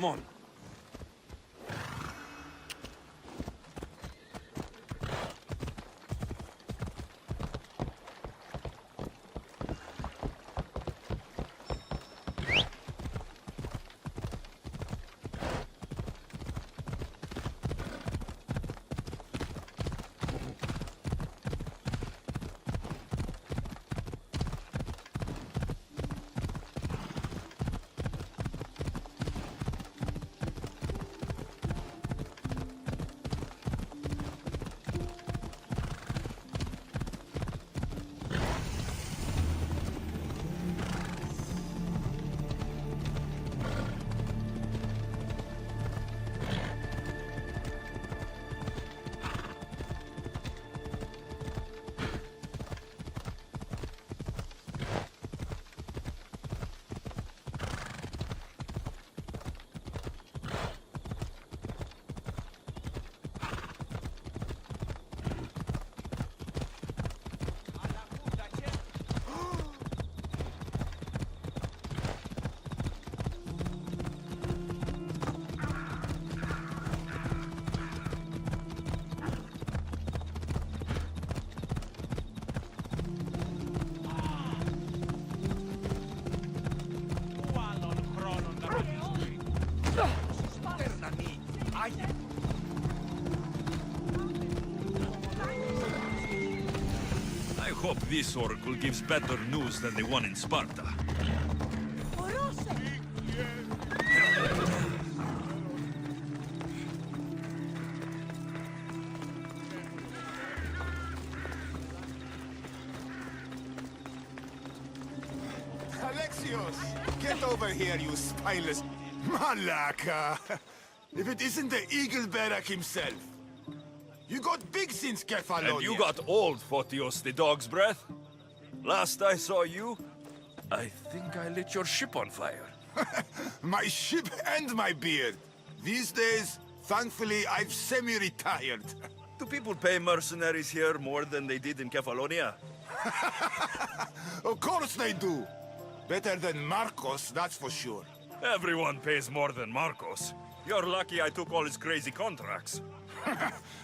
Come on. I hope this oracle gives better news than the one in Sparta. Alexios! Get over here, you spineless... Malaka! If it isn't the Eagle Barak himself. You got big since Kefalonia. And you got old, Photios the dog's breath. Last I saw you, I think I lit your ship on fire. My ship and my beard. These days, thankfully, I've semi-retired. Do people pay mercenaries here more than they did in Kefalonia? Of course they do. Better than Marcos, that's for sure. Everyone pays more than Marcos. You're lucky I took all his crazy contracts.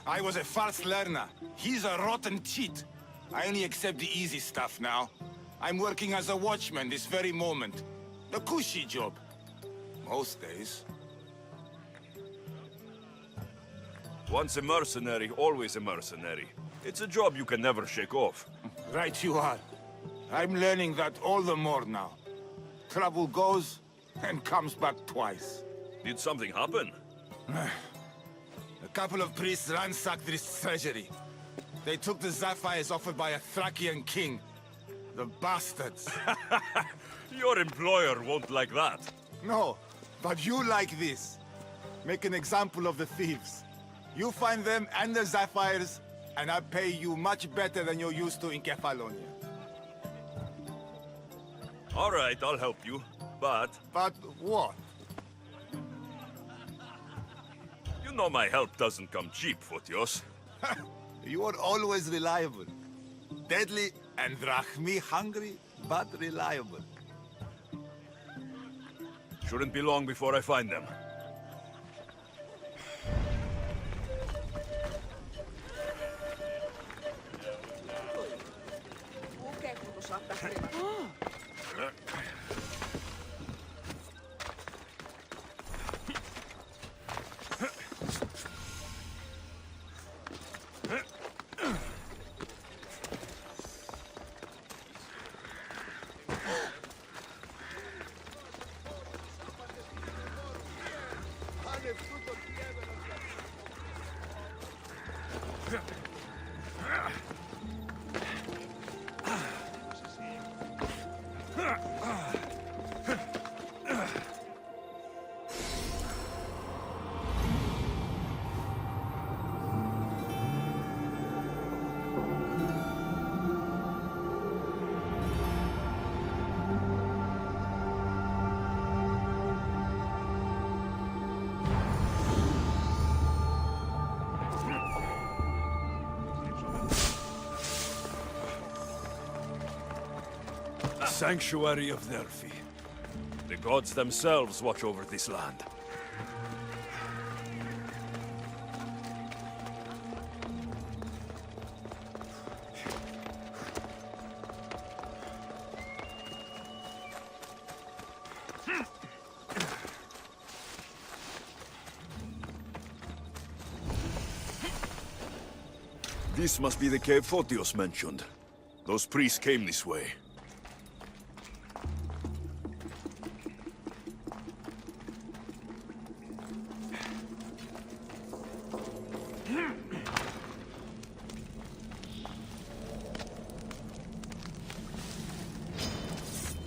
I was a fast learner. He's a rotten cheat. I only accept the easy stuff now. I'm working as a watchman this very moment. The cushy job. Most days. Once a mercenary, always a mercenary. It's a job you can never shake off. Right you are. I'm learning that all the more now. Trouble goes and comes back twice. Did something happen? A couple of priests ransacked this treasury. They took the sapphires offered by a Thracian king. The bastards. Your employer won't like that. No, but you like this. Make an example of the thieves. You find them and the sapphires, and I pay you much better than you're used to in Kefalonia. All right, I'll help you, but... But what? You know my help doesn't come cheap, Photios. You are always reliable. Deadly and drachmi hungry, but reliable. Shouldn't be long before I find them. Sanctuary of Delphi. The gods themselves watch over this land. This must be the cave Photios mentioned. Those priests came this way.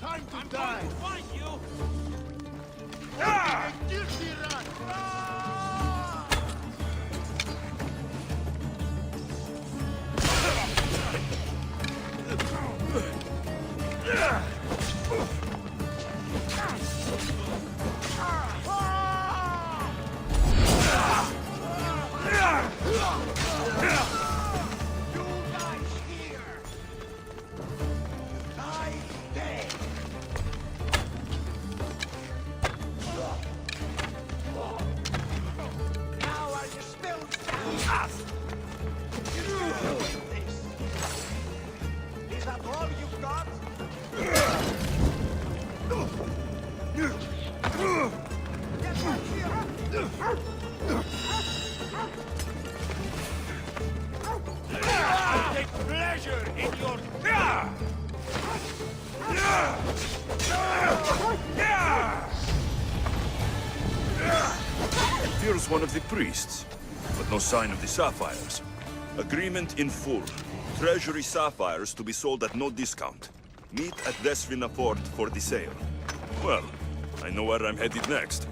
Time to die! Find you! Is that all you've got? Get back here! I take pleasure in your... Here's one of the priests, but no sign of the sapphires. Agreement in full. Treasury sapphires to be sold at no discount. Meet at Desvina Fort for the sale. Well, I know where I'm headed next.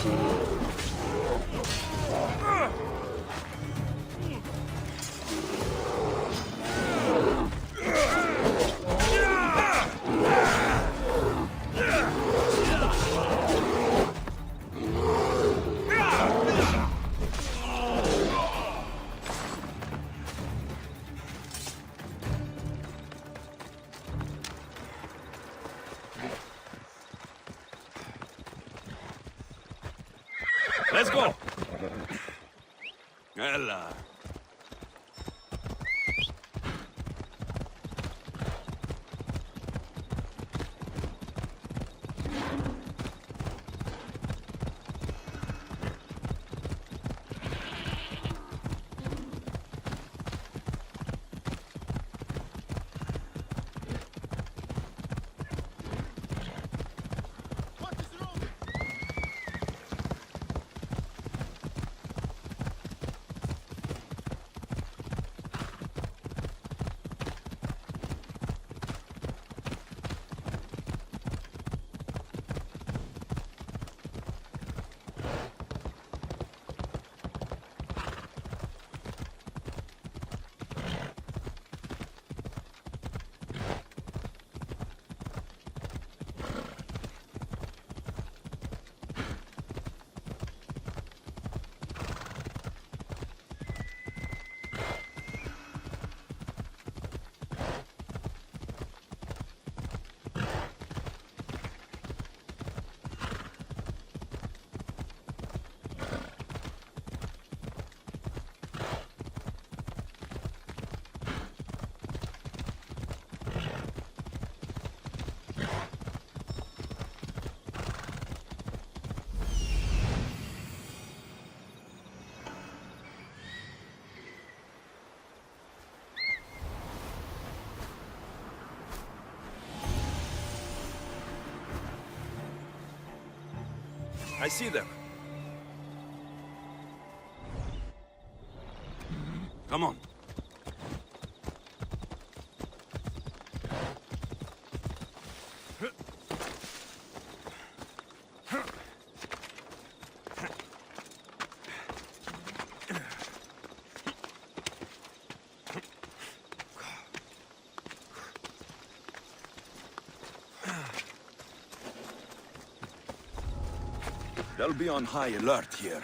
Let's go! Ella. I see them. Come on. They'll be on high alert here.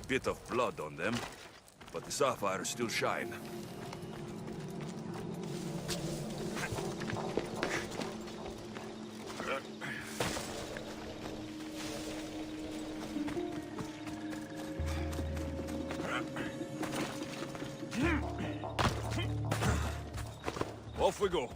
bit of blood on them, but the sapphires still shine. Off we go.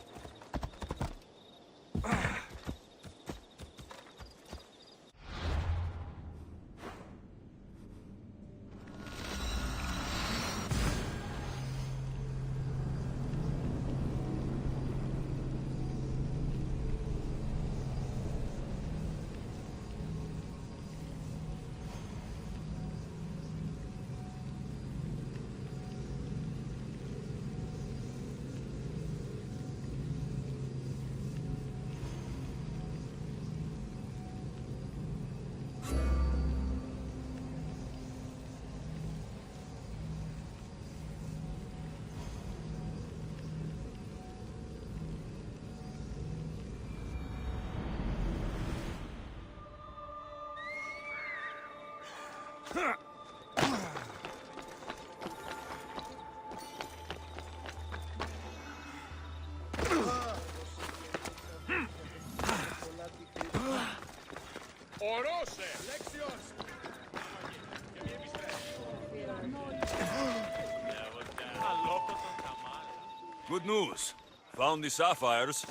Good news. Found the sapphires.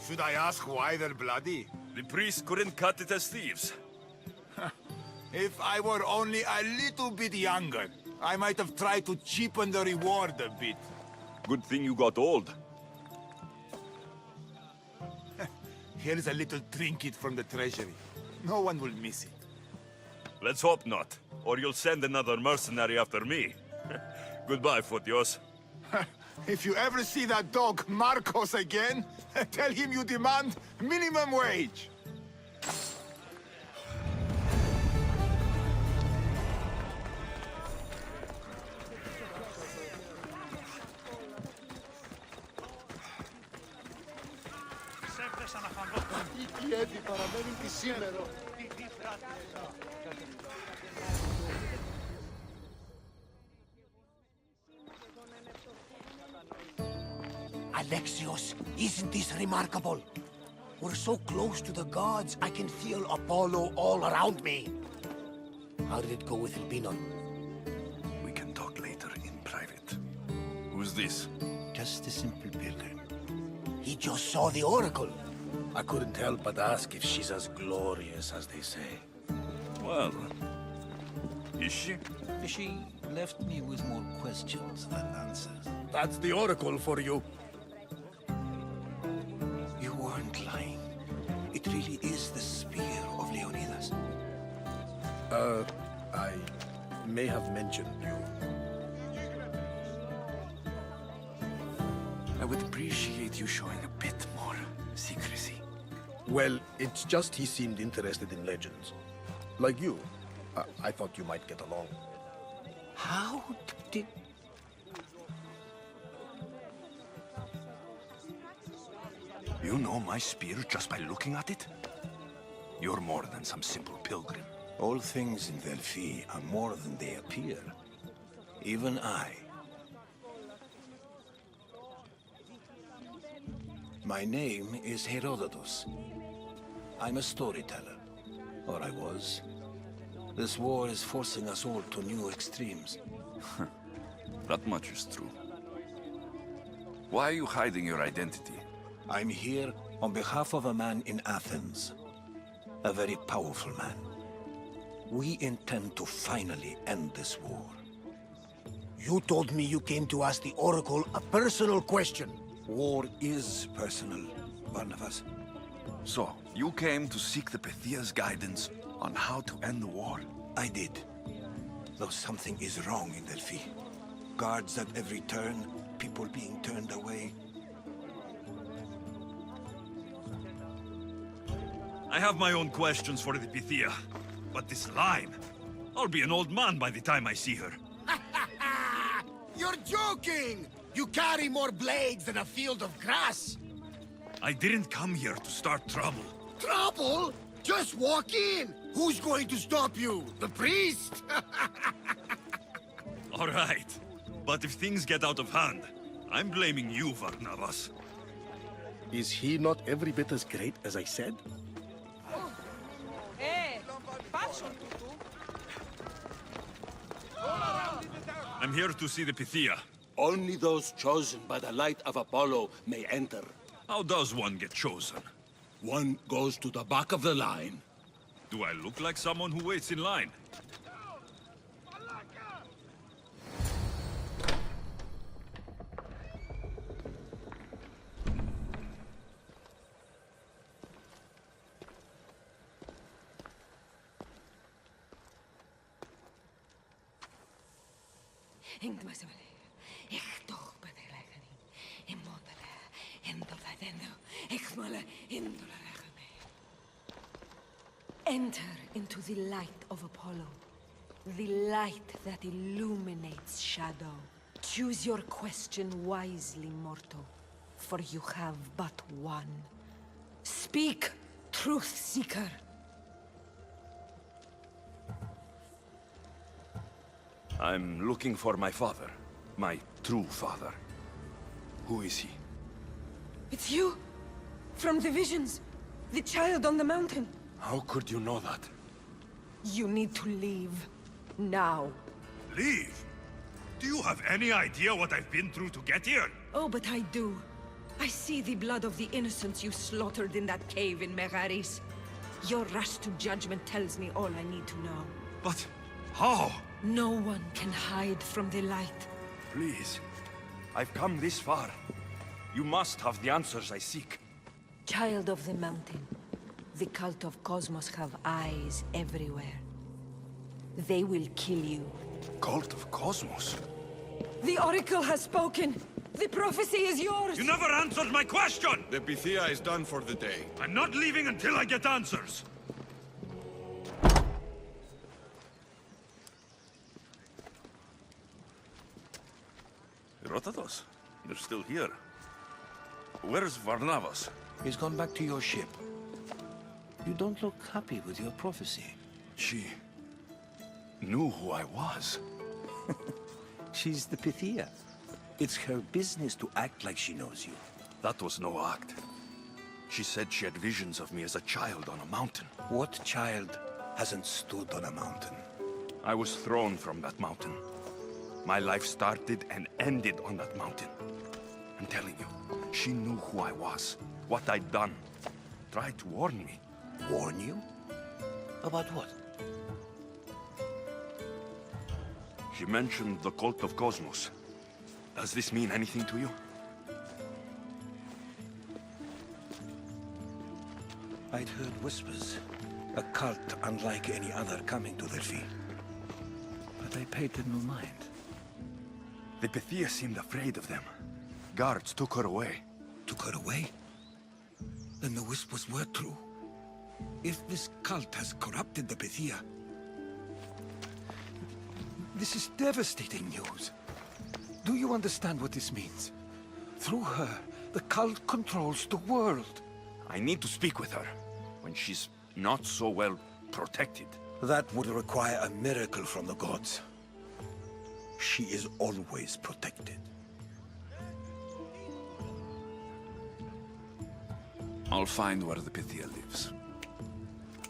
Should I ask why they're bloody? The priests couldn't cut it as thieves. If I were only a little bit younger, I might have tried to cheapen the reward a bit. Good thing you got old. Here's a little trinket from the treasury. No one will miss it. Let's hope not, or you'll send another mercenary after me. Goodbye, Fotios. If you ever see that dog Marcos again, tell him you demand minimum wage. Alexios, isn't this remarkable? We're so close to the gods, I can feel Apollo all around me. How did it go with Albino? We can talk later in private. Who's this? Just a simple pilgrim. He just saw the oracle. I couldn't help but ask if she's as glorious as they say. Well, is she? She left me with more questions than answers. That's the oracle for you. You weren't lying. It really is the spear of Leonidas. I may have mentioned you. I would appreciate you showing a bit more secrecy. Well, it's just he seemed interested in legends. Like you. I thought you might get along. How did... You know my spear just by looking at it? You're more than some simple pilgrim. All things in Delphi are more than they appear. Even I. My name is Herodotus. I'm a storyteller. Or I was. This war is forcing us all to new extremes. That much is true. Why are you hiding your identity? I'm here on behalf of a man in Athens. A very powerful man. We intend to finally end this war. You told me you came to ask the Oracle a personal question. War is personal, Barnabas. So, you came to seek the Pythia's guidance on how to end the war? I did. Though something is wrong in Delphi. Guards at every turn, people being turned away. I have my own questions for the Pythia. But this line... I'll be an old man by the time I see her. You're joking! You carry more blades than a field of grass! I didn't come here to start trouble. Trouble? Just walk in! Who's going to stop you? The priest? All right. But if things get out of hand, I'm blaming you, Varnavas. Is he not every bit as great as I said? I'm here to see the Pythia. Only those chosen by the light of Apollo may enter. How does one get chosen? One goes to the back of the line. Do I look like someone who waits in line? Enter into the light of Apollo, the light that illuminates shadow. Choose your question wisely, mortal, for you have but one. Speak, truth seeker. I'm looking for my father. My true father. Who is he? It's you! From the visions! The child on the mountain! How could you know that? You need to leave. Now. Leave? Do you have any idea what I've been through to get here? Oh, but I do. I see the blood of the innocents you slaughtered in that cave in Megaris. Your rush to judgment tells me all I need to know. But how? No one can hide from the light. Please. I've come this far. You must have the answers I seek. Child of the mountain, the cult of Cosmos have eyes everywhere. They will kill you. Cult of Cosmos? The Oracle has spoken! The prophecy is yours! You never answered my question! The Pythia is done for the day. I'm not leaving until I get answers! Rotatos, you're still here. Where's Varnavas? He's gone back to your ship. You don't look happy with your prophecy. She knew who I was. She's the Pythia. It's her business to act like she knows you. That was no act. She said she had visions of me as a child on a mountain. What child hasn't stood on a mountain? I was thrown from that mountain. My life started and ended on that mountain. I'm telling you, she knew who I was, what I'd done. Tried to warn me. Warn you? About what? She mentioned the cult of Cosmos. Does this mean anything to you? I'd heard whispers. A cult unlike any other coming to Delphi. But I paid them no mind. The Pythia seemed afraid of them. Guards took her away. Took her away? Then the whispers were true. If this cult has corrupted the Pythia... This is devastating news. Do you understand what this means? Through her, the cult controls the world. I need to speak with her, when she's not so well protected. That would require a miracle from the gods. She is always protected. I'll find where the Pythia lives.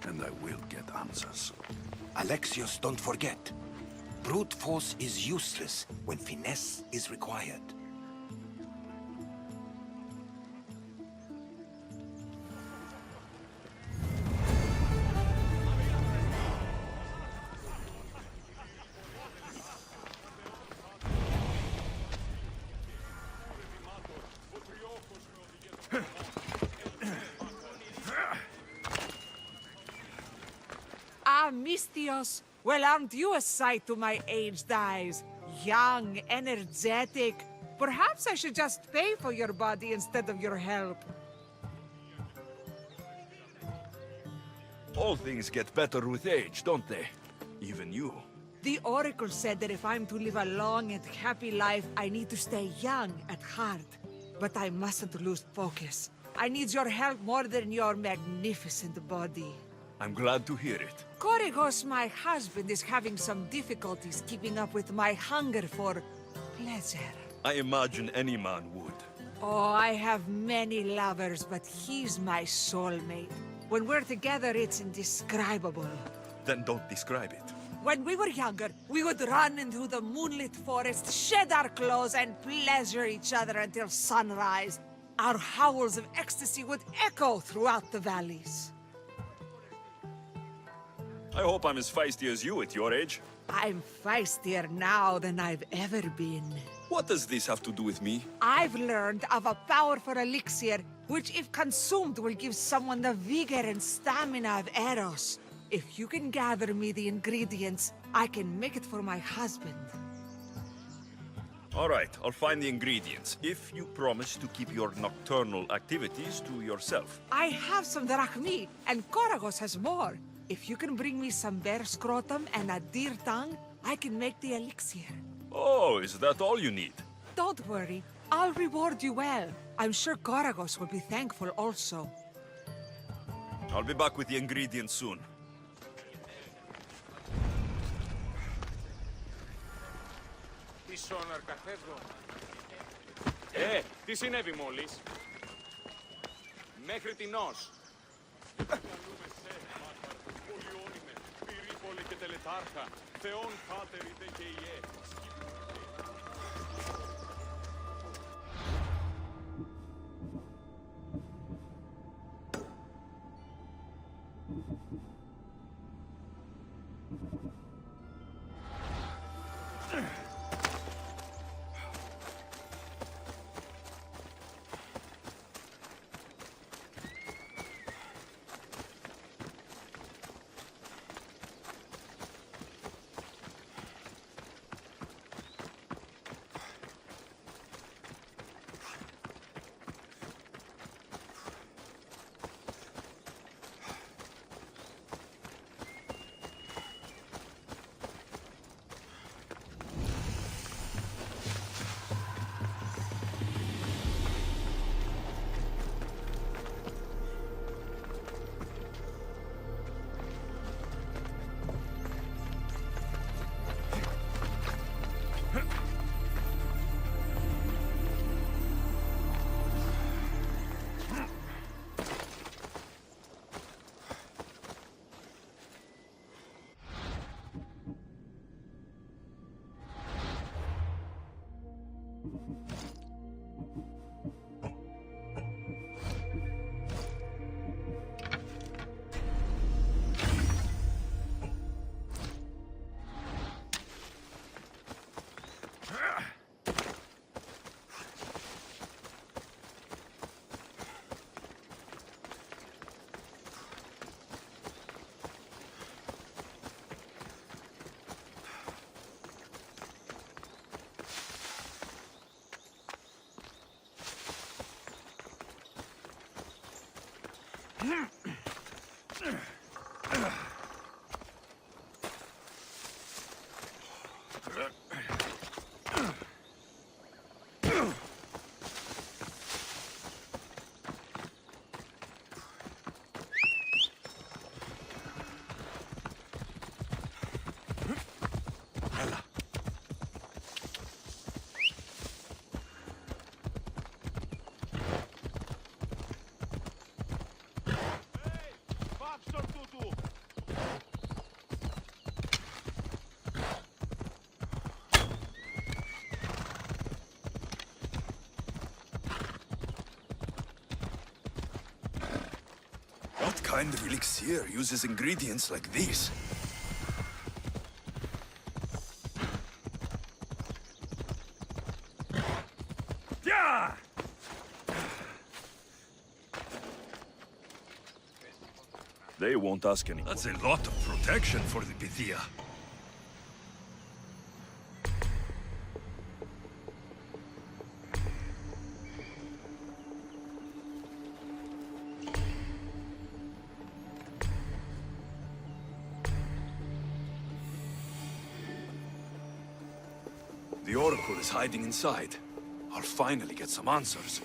And I will get answers. Alexios, don't forget. Brute force is useless when finesse is required. Mistios. Well, aren't you a sight to my aged eyes? Young, energetic. Perhaps I should just pay for your body instead of your help. All things get better with age, don't they? Even you. The Oracle said that if I'm to live a long and happy life, I need to stay young at heart. But I mustn't lose focus. I need your help more than your magnificent body. I'm glad to hear it. Korygos, my husband, is having some difficulties keeping up with my hunger for pleasure. I imagine any man would. Oh, I have many lovers, but he's my soulmate. When we're together, it's indescribable. Then don't describe it. When we were younger, we would run into the moonlit forest, shed our clothes, and pleasure each other until sunrise. Our howls of ecstasy would echo throughout the valleys. I hope I'm as feisty as you at your age. I'm feistier now than I've ever been. What does this have to do with me? I've learned of a powerful elixir, which if consumed will give someone the vigor and stamina of Eros. If you can gather me the ingredients, I can make it for my husband. All right, I'll find the ingredients, if you promise to keep your nocturnal activities to yourself. I have some drachmi, and Korygos has more. If you can bring me some bear scrotum and a deer tongue, I can make the elixir. Oh, is that all you need? Don't worry, I'll reward you well. I'm sure Korygos will be thankful also. I'll be back with the ingredients soon. Τι συνέβη μόλις? Μέχρι τινός. Καλούμε σε, Μάρμαρ, πολυόνιμε, πυρήπολε και τελετάρχα, θεών πάτερ είτε και ιέ. What kind of elixir uses ingredients like these? Yeah! They won't ask any. That's a lot of protection for the Pythia. The Oracle is hiding inside. I'll finally get some answers.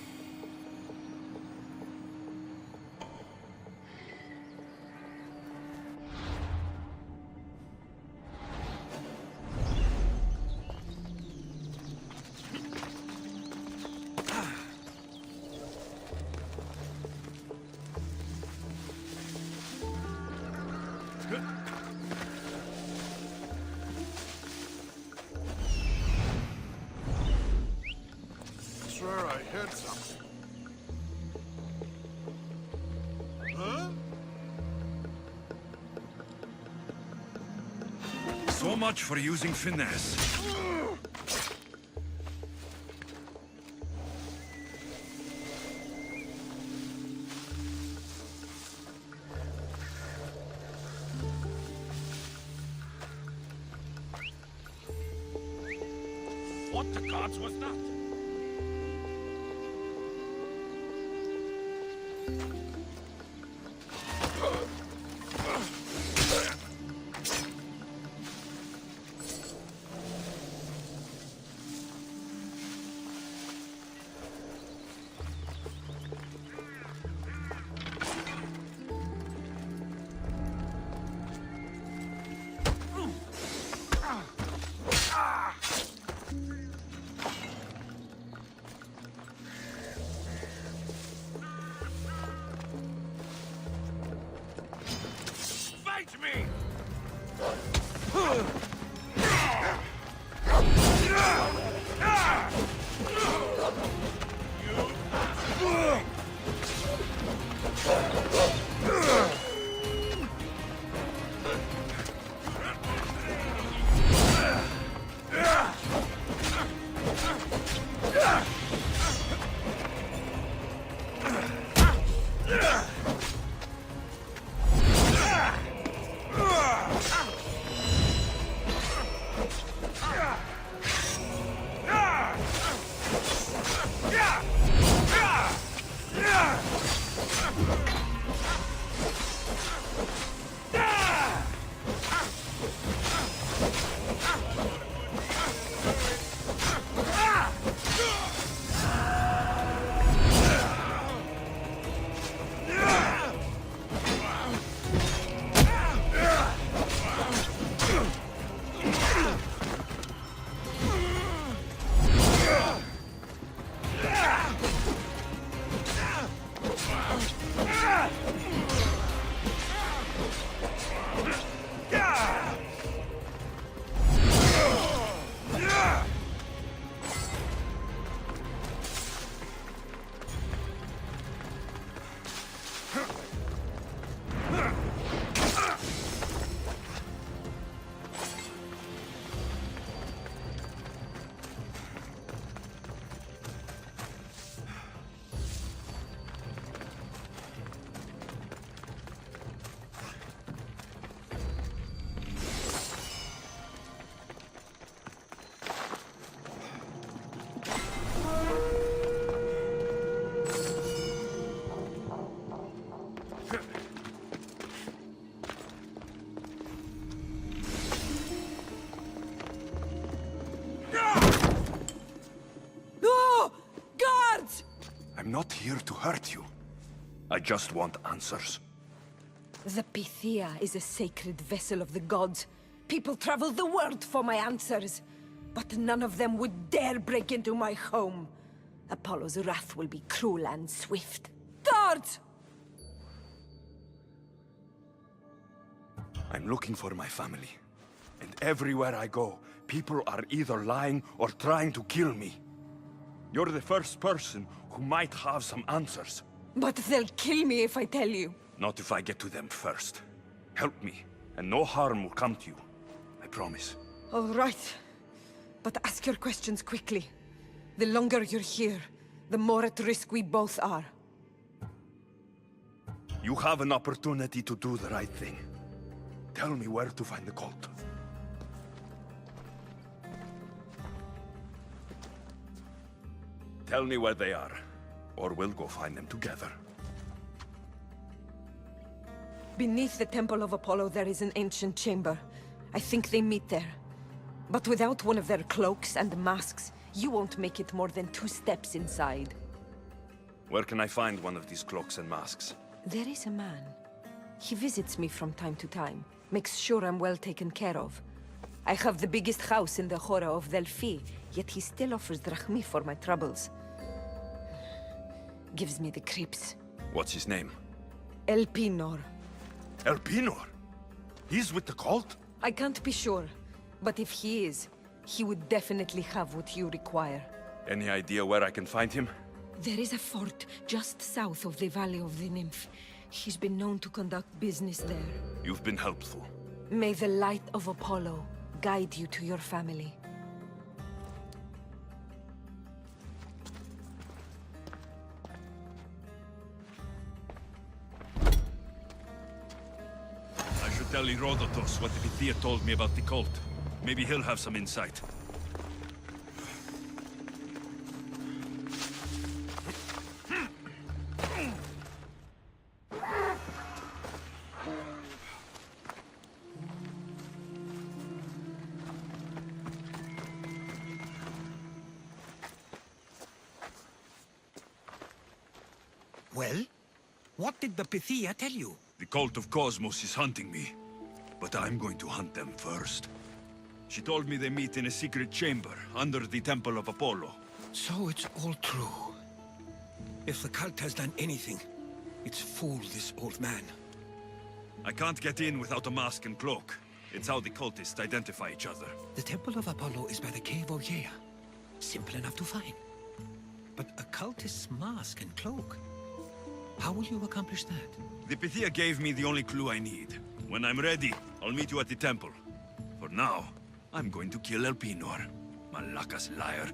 So much for using finesse. What the gods was that? Fight me! I'm not here to hurt you. I just want answers. The Pythia is a sacred vessel of the gods. People travel the world for my answers. But none of them would dare break into my home. Apollo's wrath will be cruel and swift. Guards! I'm looking for my family. And everywhere I go, people are either lying or trying to kill me. You're the first person who might have some answers. But they'll kill me if I tell you. Not if I get to them first. Help me, and no harm will come to you. I promise. All right. But ask your questions quickly. The longer you're here, the more at risk we both are. You have an opportunity to do the right thing. Tell me where to find the cult. Tell me where they are, or we'll go find them together. Beneath the Temple of Apollo, there is an ancient chamber. I think they meet there. But without one of their cloaks and masks, you won't make it more than 2 steps inside. Where can I find one of these cloaks and masks? There is a man. He visits me from time to time, makes sure I'm well taken care of. I have the biggest house in the Hora of Delphi, yet he still offers drachmi for my troubles. Gives me the creeps. What's his name? Elpinor. Elpinor? He's with the cult? I can't be sure, but if he is, he would definitely have what you require. Any idea where I can find him? There is a fort just south of the Valley of the Nymph. He's been known to conduct business there. You've been helpful. May the light of Apollo guide you to your family. I should tell Herodotus what the Pythia told me about the cult. Maybe he'll have some insight. Well? What did the Pythia tell you? The cult of Cosmos is hunting me, but I'm going to hunt them first. She told me they meet in a secret chamber under the Temple of Apollo. So it's all true. If the cult has done anything, it's fooled this old man. I can't get in without a mask and cloak. It's how the cultists identify each other. The Temple of Apollo is by the Cave of Yea. Simple enough to find. But a cultist's mask and cloak? How will you accomplish that? The Pythia gave me the only clue I need. When I'm ready, I'll meet you at the temple. For now, I'm going to kill Elpinor. Malaka's liar.